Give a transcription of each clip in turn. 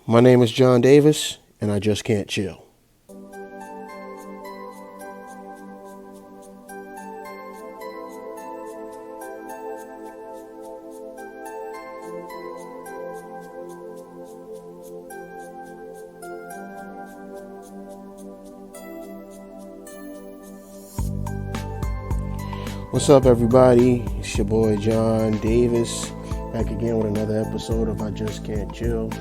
My name is John Davis, and I just can't chill. What's up, everybody? It's your boy John Davis, back again with another episode of I Just Can't Chill.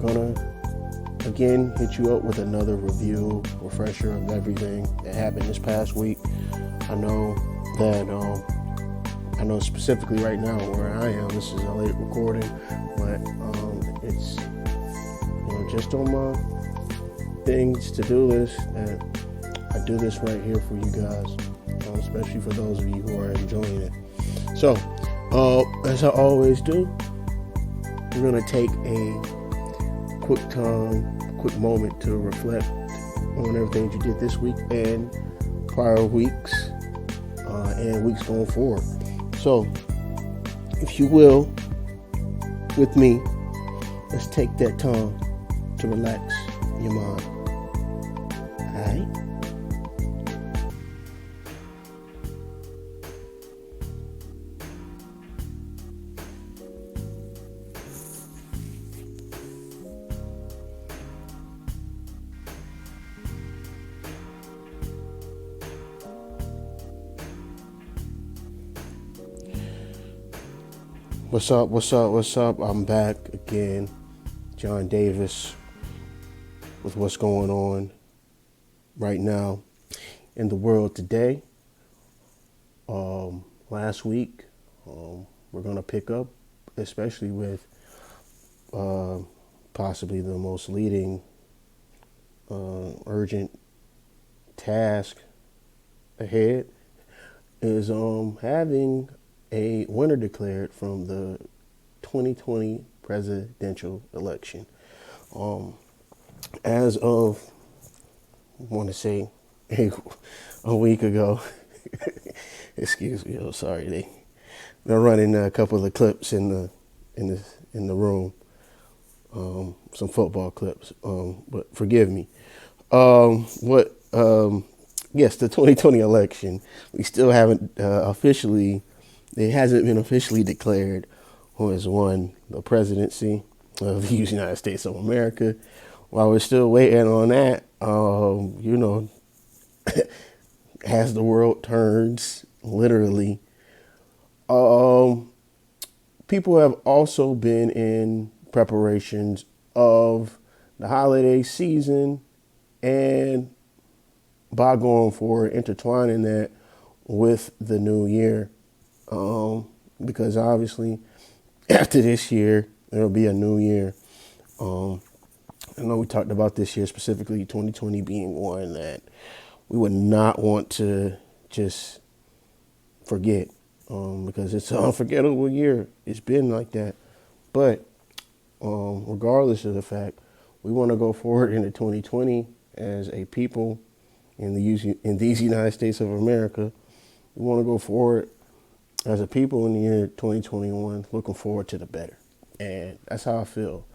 We're gonna again hit you up with another review, refresher of everything that happened this past week. I know specifically right now where I am. This is a late recording, but it's just on my things to do list that I do this right here for you guys, especially for those of you who are enjoying it. So, as I always do, we're going to take a quick moment to reflect on everything that you did this week and prior weeks and weeks going forward. So, if you will, with me, let's take that time to relax your mind. All right? What's up? I'm back again, John Davis, with what's going on right now in the world today. Last week, we're going to pick up, especially with possibly the most leading urgent task ahead is having a winner declared from the 2020 presidential election. As of, I want to say, a week ago, excuse me, I'm sorry, they're running a couple of the clips in the room, some football clips, but forgive me. Yes, the 2020 election, we still haven't it hasn't been officially declared who has won the presidency of the United States of America. While we're still waiting on that, as the world turns, literally, people have also been in preparations of the holiday season and by going forward, intertwining that with the new year. Because obviously after this year, there'll be a new year. I know we talked about this year, specifically 2020 being one that we would not want to just forget, because it's an unforgettable year. It's been like that. But regardless of the fact, we want to go forward into 2020 as a people in these United States of America. We want to go forward as a people in the year 2021, looking forward to the better. And that's how I feel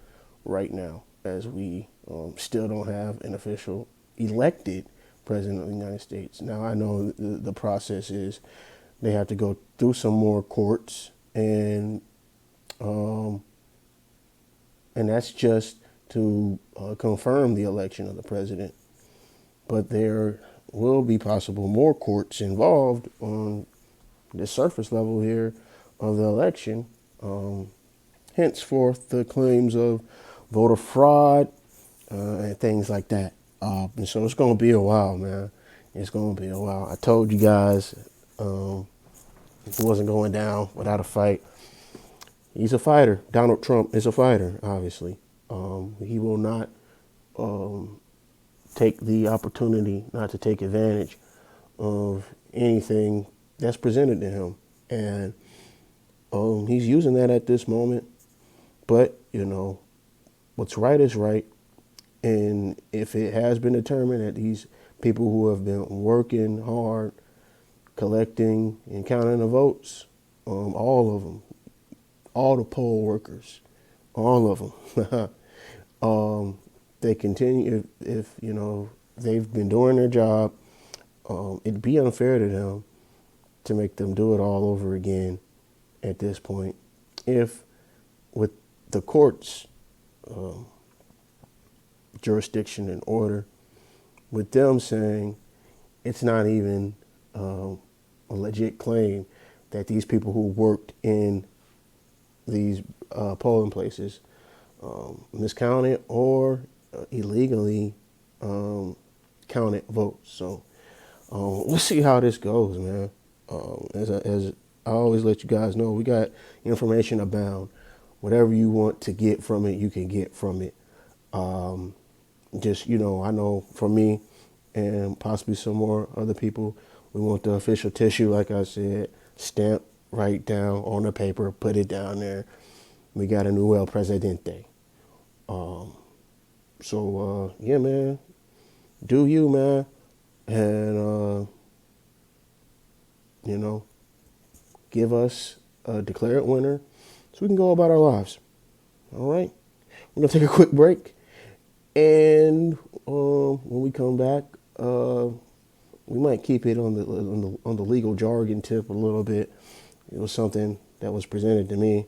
right now, as we still don't have an official elected president of the United States. Now, I know the process is they have to go through some more courts, and that's just to confirm the election of the president. But there will be possible more courts involved on the surface level here of the election. Henceforth, the claims of voter fraud and things like that. And so it's going to be a while, man. It's going to be a while. I told you guys it wasn't going down without a fight. He's a fighter. Donald Trump is a fighter, obviously. He will not take the opportunity not to take advantage of anything that's presented to him. And he's using that at this moment. But, what's right is right. And if it has been determined that these people who have been working hard, collecting and counting the votes, all of them, all the poll workers, all of them. They continue if they've been doing their job. It'd be unfair to them to make them do it all over again at this point. If with the courts jurisdiction and order, with them saying it's not even a legit claim that these people who worked in these polling places miscounted or illegally counted votes. So we'll see how this goes, man. As I always let you guys know, we got information abound. Whatever you want to get from it, you can get from it. Just, I know for me and possibly some more other people, we want the official tissue, like I said, stamp right down on the paper, put it down there. We got a new El Presidente. Yeah, man, do you, man, and, give us a declared winner so we can go about our lives. All right, we're going to take a quick break. And when we come back, we might keep it on the legal jargon tip a little bit. It was something that was presented to me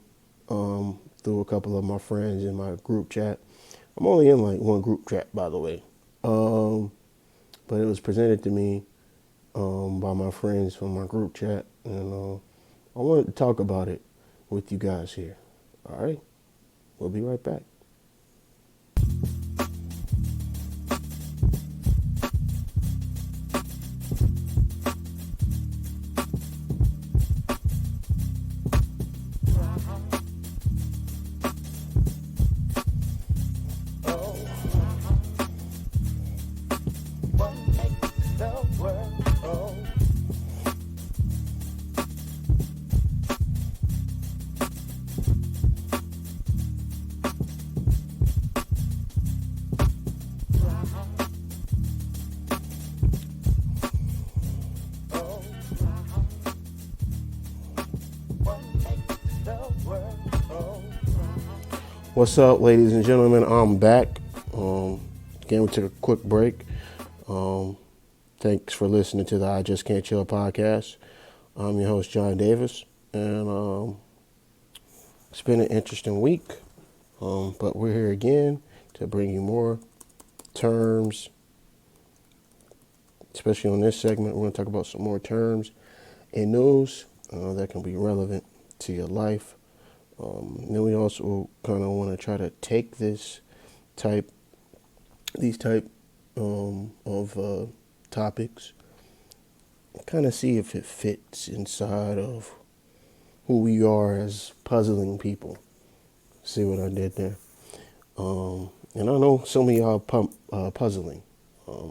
through a couple of my friends in my group chat. I'm only in like one group chat, by the way. But it was presented to me by my friends from my group chat, and I wanted to talk about it with you guys here. All right, we'll be right back. What's up, ladies and gentlemen? I'm back. Again, we took a quick break. Thanks for listening to the I Just Can't Chill podcast. I'm your host, John Davis, and it's been an interesting week, but we're here again to bring you more terms, especially on this segment. We're going to talk about some more terms and news that can be relevant to your life. Then we also kind of want to try to take these type of topics, kind of see if it fits inside of who we are as puzzling people. See what I did there? And I know some of y'all puzzling.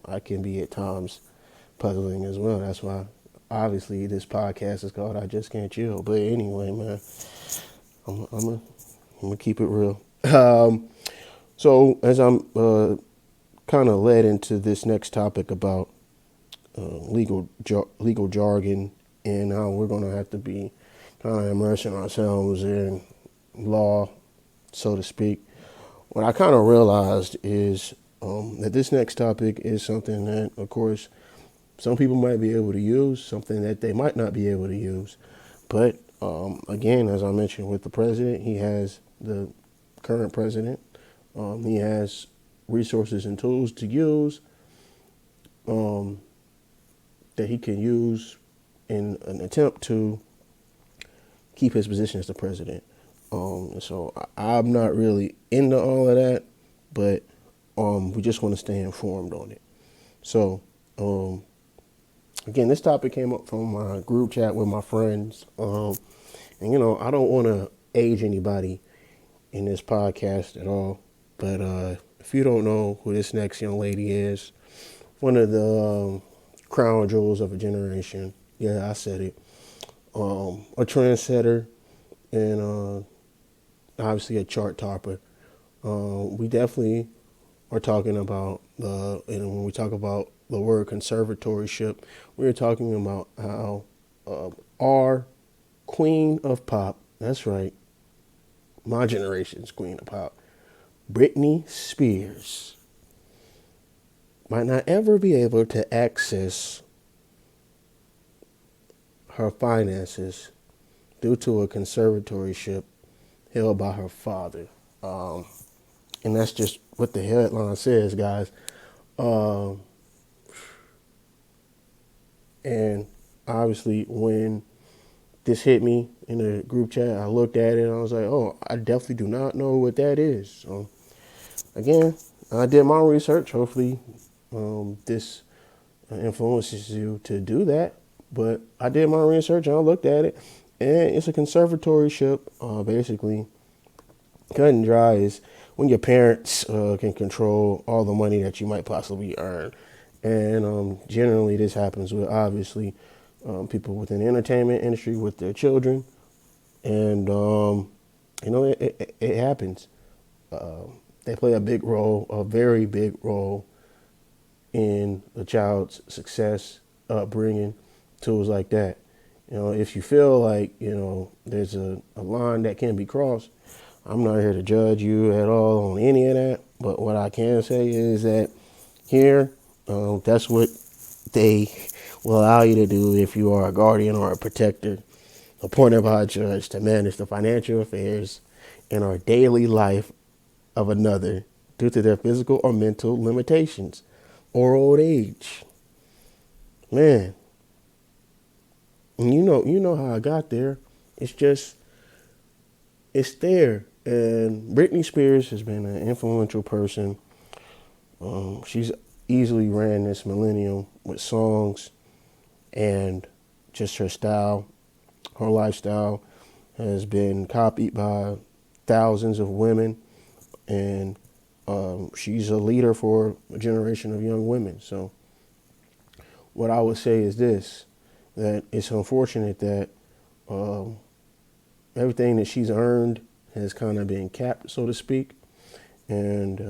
I can be at times puzzling as well. That's why, obviously, this podcast is called I Just Can't Chill. But anyway, man, I'm gonna keep it real. So as I'm kind of led into this next topic about legal jargon and how we're gonna have to be kind of immersing ourselves in law, so to speak, what I kind of realized is that this next topic is something that, of course, some people might be able to use, something that they might not be able to use, but again, as I mentioned with the president, he has the current president. He has resources and tools to use that he can use in an attempt to keep his position as the president. So I'm not really into all of that, but we just want to stay informed on it. So again, this topic came up from my group chat with my friends. And, I don't want to age anybody in this podcast at all. But if you don't know who this next young lady is, one of the crown jewels of a generation. Yeah, I said it. A trendsetter and obviously a chart topper. We definitely are talking about and when we talk about the word conservatorship, we're talking about how our queen of pop, that's right, my generation's queen of pop, Britney Spears, might not ever be able to access her finances due to a conservatorship held by her father. And that's just what the headline says, guys. Um, and obviously, when this hit me in the group chat, I looked at it and I was like, oh, I definitely do not know what that is. So, again, I did my research. Hopefully, this influences you to do that. But I did my research and I looked at it. And it's a conservatorship, basically. Cut and dry is when your parents can control all the money that you might possibly earn. And generally, this happens with obviously people within the entertainment industry with their children. And, it happens. They play a big role, a very big role in a child's success, upbringing, tools like that. If you feel like, there's a line that can be crossed, I'm not here to judge you at all on any of that. But what I can say is that here, that's what they will allow you to do if you are a guardian or a protector appointed by a judge to manage the financial affairs in our daily life of another due to their physical or mental limitations or old age. Man, and you know how I got there. It's there. And Britney Spears has been an influential person. She's easily ran this millennium with songs and just her style. Her lifestyle has been copied by thousands of women, and she's a leader for a generation of young women. So what I would say is this, that it's unfortunate that everything that she's earned has kind of been capped, so to speak. And,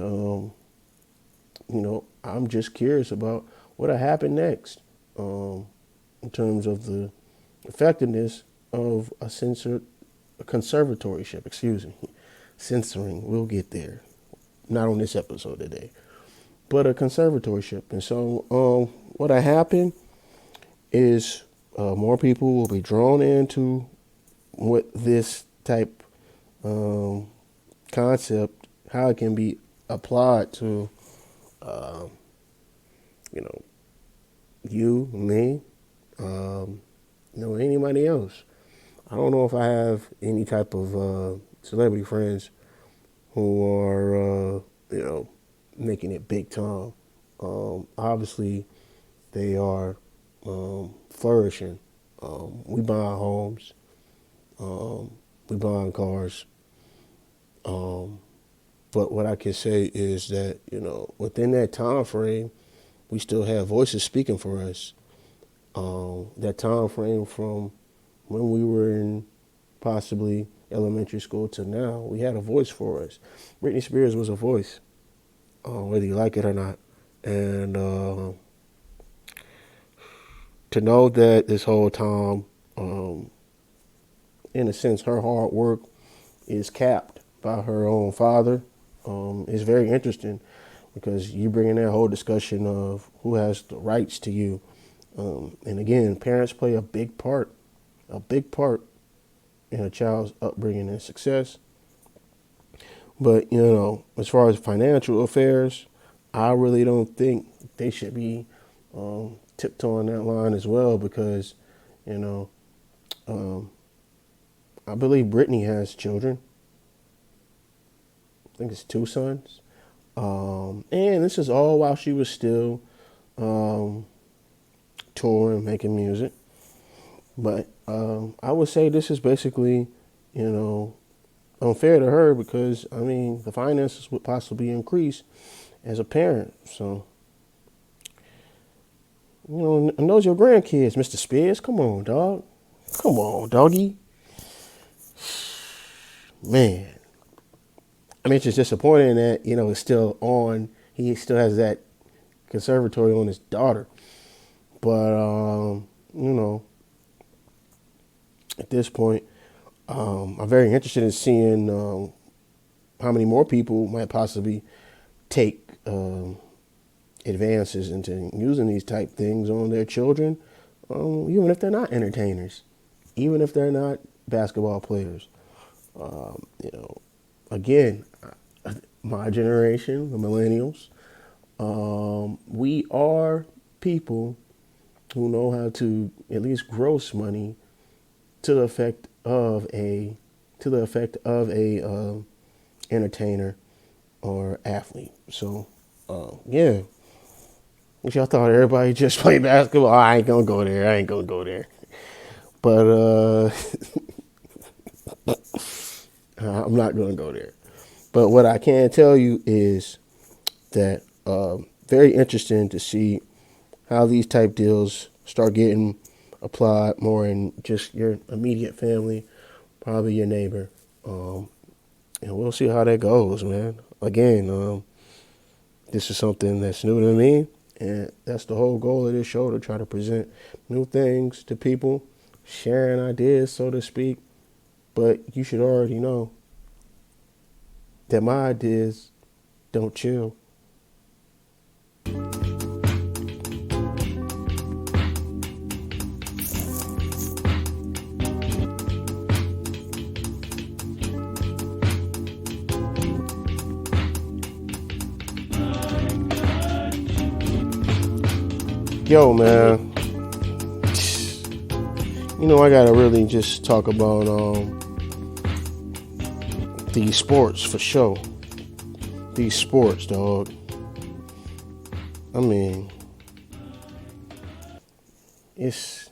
I'm just curious about what'll happen next in terms of the effectiveness of a conservatorship, censoring. We'll get there. Not on this episode today, but a conservatorship. And so what'll happen is more people will be drawn into what this type concept, how it can be applied to, you, me, anybody else. I don't know if I have any type of celebrity friends who are, making it big time. Obviously, they are flourishing. We buy homes. We buying cars. But what I can say is that, within that time frame, we still have voices speaking for us. That time frame from when we were in possibly elementary school to now, we had a voice for us. Britney Spears was a voice, whether you like it or not. And to know that this whole time, in a sense, her hard work is capped by her own father, is very interesting, because you bring in that whole discussion of who has the rights to you. And again, parents play a big part in a child's upbringing and success. But, as far as financial affairs, I really don't think they should be tiptoeing that line as well, because, I believe Britney has children. I think it's 2 sons. And this is all while she was still touring, making music. But I would say this is basically, unfair to her, because, the finances would possibly increase as a parent. So, and those your grandkids, Mr. Spears. Come on, dog. Come on, doggy. Man. It's just disappointing that, it's still on. He still has that conservatory on his daughter. But, at this point, I'm very interested in seeing how many more people might possibly take advances into using these type things on their children, even if they're not entertainers, even if they're not basketball players. You know, again, my generation, the millennials, we are people who know how to at least gross money to the effect of a entertainer or athlete. So, yeah. If y'all thought everybody just played basketball, I ain't gonna go there. I ain't gonna go there. But I'm not gonna go there. But what I can tell you is that very interesting to see how these type deals start getting applied more in just your immediate family, probably your neighbor. And we'll see how that goes, man. Again, this is something that's new to me, and that's the whole goal of this show, to try to present new things to people, sharing ideas, so to speak. But you should already know that my ideas don't chill. Yo, man, I gotta really just talk about these sports for sure. These sports, dog. I mean, it's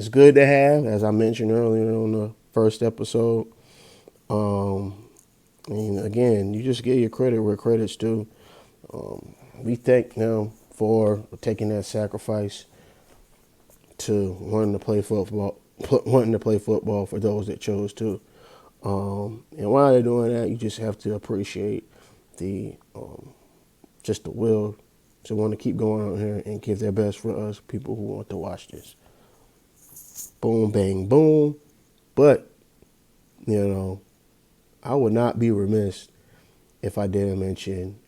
good to have, as I mentioned earlier on the first episode. Again, you just give your credit where credit's due. We thank them for taking that sacrifice to wanting to play football for those that chose to. And while they're doing that, you just have to appreciate the just the will to want to keep going out here and give their best for us people who want to watch this. Boom, bang, boom. But, I would not be remiss if I didn't mention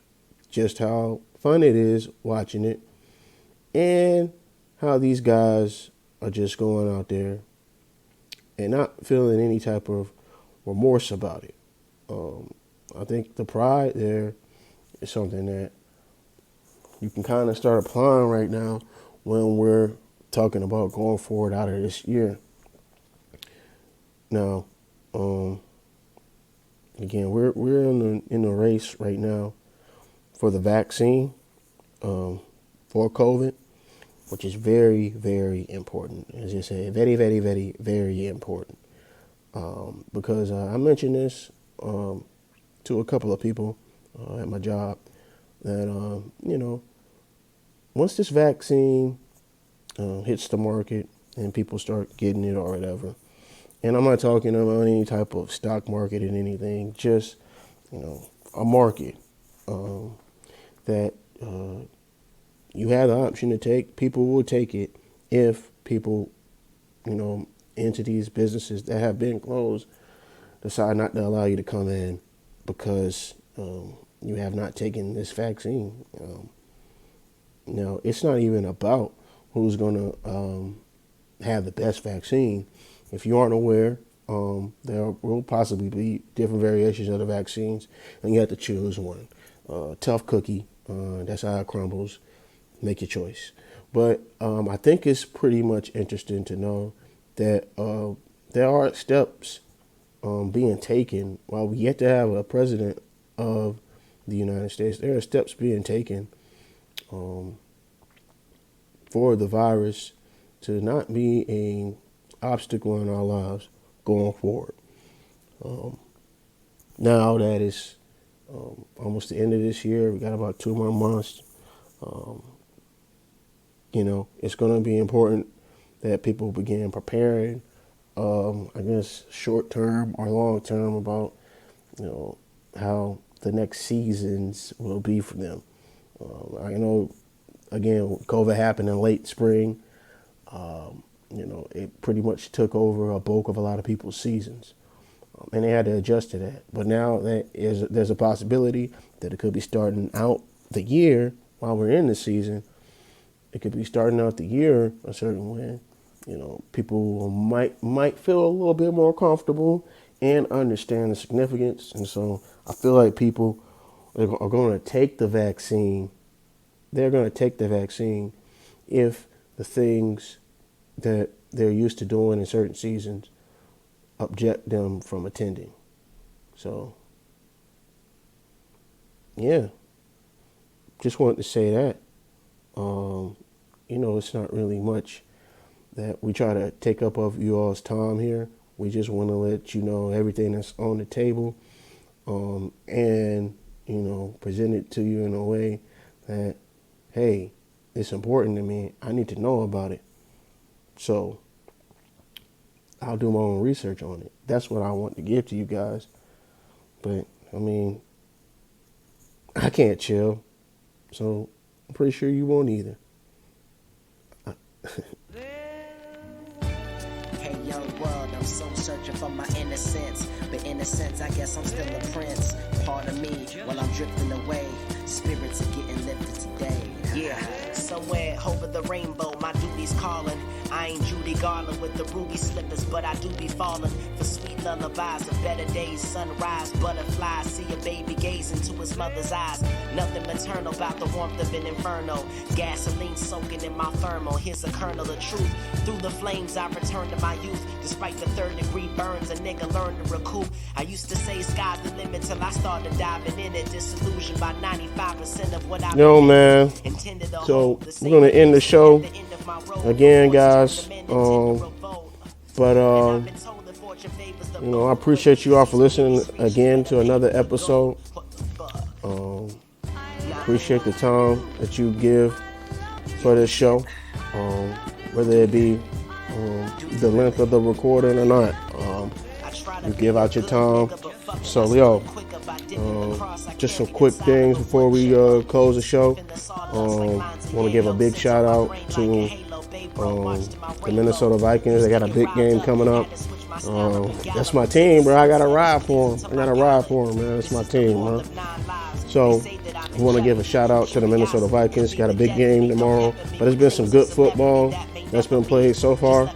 just how fun it is watching it and how these guys are just going out there and not feeling any type of remorse about it. I think the pride there is something that you can kind of start applying right now when we're talking about going forward out of this year. Now, again, we're in the race right now for the vaccine for COVID, which is very, very important. As I say, very, very, very, very important. Because I mentioned this to a couple of people at my job that, once this vaccine hits the market and people start getting it or whatever, and I'm not talking about any type of stock market and anything, just, a market that you have the option to take. People will take it if people, entities, businesses that have been closed decide not to allow you to come in because you have not taken this vaccine. Now, it's not even about who's going to have the best vaccine. If you aren't aware, there will possibly be different variations of the vaccines, and you have to choose one. Tough cookie, that's how it crumbles. Make your choice. But I think it's pretty much interesting to know that there are steps being taken while we yet to have a president of the United States. There are steps being taken for the virus to not be an obstacle in our lives going forward. Now that it's almost the end of this year, we got about 2 more months. It's going to be important that people begin preparing, I guess, short term or long term about, how the next seasons will be for them. I know, again, COVID happened in late spring. It pretty much took over a bulk of a lot of people's seasons. and they had to adjust to that. But now there's a possibility that it could be starting out the year while we're in the season. It could be starting out the year a certain way. People might feel a little bit more comfortable and understand the significance. And so I feel like people are going to take the vaccine. They're going to take the vaccine if the things that they're used to doing in certain seasons object them from attending. So, yeah, just wanted to say that. It's not really much that we try to take up of you all's time here. We just want to let you know everything that's on the table, and present it to you in a way that, hey, it's important to me. I need to know about it. So I'll do my own research on it. That's what I want to give to you guys. But I can't chill, so I'm pretty sure you won't either. Hey, young world, I'm so searching for my innocence. But in a sense, I guess I'm still a prince. Part of me, while I'm drifting away, spirits are getting lifted today. Yeah, somewhere over the rainbow, my duty's calling. I ain't Judy Garland with the ruby slippers, but I do be falling for sweet lullabies of better days, sunrise, butterflies. See a baby gaze into his mother's eyes. Nothing maternal about the warmth of an inferno. Gasoline soaking in my thermal. Here's a kernel of truth. Through the flames, I return to my youth. Despite the 3rd-degree burns, a nigga learned to recoup. I used to say sky's the limit till I started diving in it. Disillusioned by 95% of what I man. So we're gonna end the show again, guys. I appreciate you all for listening again to another episode. Appreciate the time that you give for this show, whether it be the length of the recording or not. You give out your time. So, just some quick things before we close the show. Want to give a big shout out to the Minnesota Vikings. They got a big game coming up. That's my team, bro. I got to ride for them. Man. That's my team, man. So, we want to give a shout out to the Minnesota Vikings. Got a big game tomorrow. But it's been some good football that's been played so far.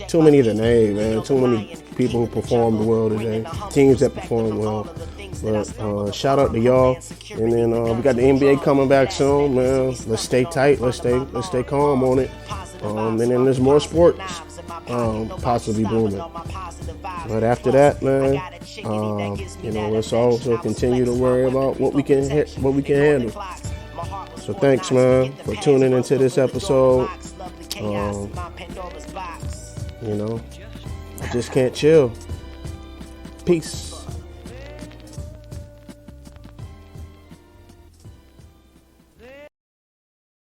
Too many to name, man. Too many people who performed well today. Teams that performed well. But shout out to y'all. And then we got the NBA coming back soon, man. Let's stay tight. Let's stay calm on it. And then there's more sports possibly booming. But after that, man, let's also continue to worry about what we can handle. So thanks, man, for tuning into this episode. I just can't chill. Peace.